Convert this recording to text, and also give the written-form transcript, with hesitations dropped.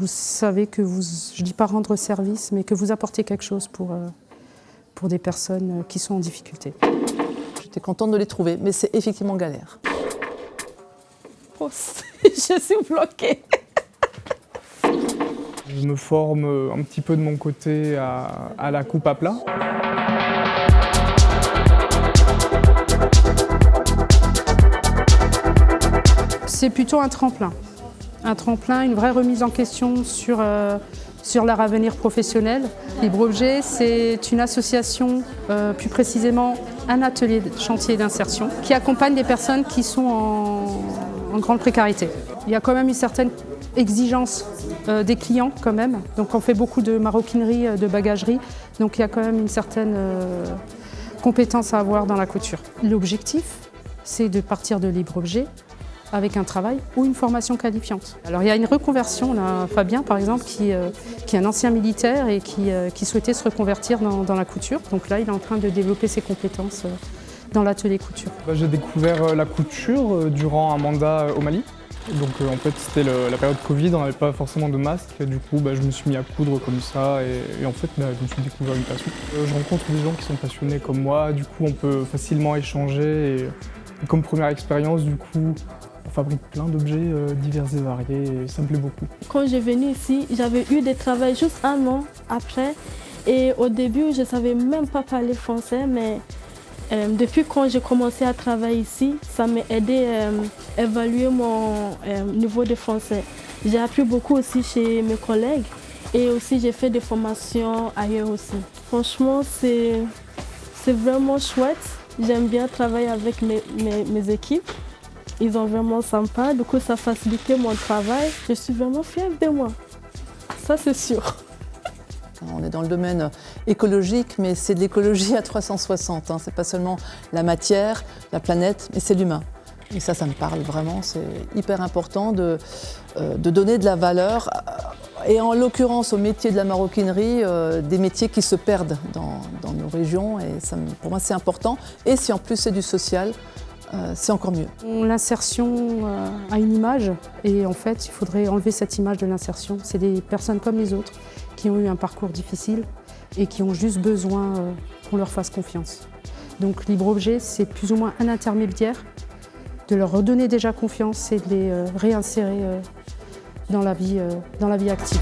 vous savez que vous, je ne dis pas rendre service, mais que vous apportez quelque chose pour des personnes qui sont en difficulté. J'étais contente de les trouver, mais c'est effectivement galère. Oh, je suis bloquée. Je me forme un petit peu de mon côté à la coupe à plat. C'est plutôt un tremplin. Un tremplin, une vraie remise en question sur leur avenir professionnel. Libre Objet, c'est une association, plus précisément un atelier de chantier d'insertion, qui accompagne des personnes qui sont en grande précarité. Il y a quand même une certaine exigence des clients quand même. Donc on fait beaucoup de maroquinerie, de bagagerie. Donc il y a quand même une certaine compétence à avoir dans la couture. L'objectif, c'est de partir de Libre Objet avec un travail ou une formation qualifiante. Alors il y a une reconversion, on a Fabien par exemple qui est un ancien militaire et qui souhaitait se reconvertir dans la couture. Donc là il est en train de développer ses compétences dans l'atelier couture. J'ai découvert la couture durant un mandat au Mali. Donc en fait c'était la période Covid, on n'avait pas forcément de masque. Et du coup je me suis mis à coudre comme ça et en fait je me suis découvert une passion. Je rencontre des gens qui sont passionnés comme moi, du coup on peut facilement échanger et comme première expérience du coup on fabrique plein d'objets divers et variés et ça me plaît beaucoup. Quand j'ai venu ici, j'avais eu des travaux juste un an après et au début je ne savais même pas parler français mais depuis quand j'ai commencé à travailler ici, ça m'a aidé à évaluer mon niveau de français. J'ai appris beaucoup aussi chez mes collègues et aussi j'ai fait des formations ailleurs aussi. Franchement, c'est vraiment chouette. J'aime bien travailler avec mes équipes. Ils sont vraiment sympas, du coup ça facilitait mon travail. Je suis vraiment fière de moi, ça c'est sûr. On est dans le domaine écologique, mais c'est de l'écologie à 360. Ce n'est pas seulement la matière, la planète, mais c'est l'humain. Et ça me parle vraiment. C'est hyper important de donner de la valeur. Et en l'occurrence, au métier de la maroquinerie, des métiers qui se perdent dans nos régions. Et ça, pour moi, c'est important. Et si en plus c'est du social, c'est encore mieux. L'insertion a une image et en fait, il faudrait enlever cette image de l'insertion. C'est des personnes comme les autres qui ont eu un parcours difficile et qui ont juste besoin qu'on leur fasse confiance. Donc Libre Objet, c'est plus ou moins un intermédiaire, de leur redonner déjà confiance et de les réinsérer dans la vie active.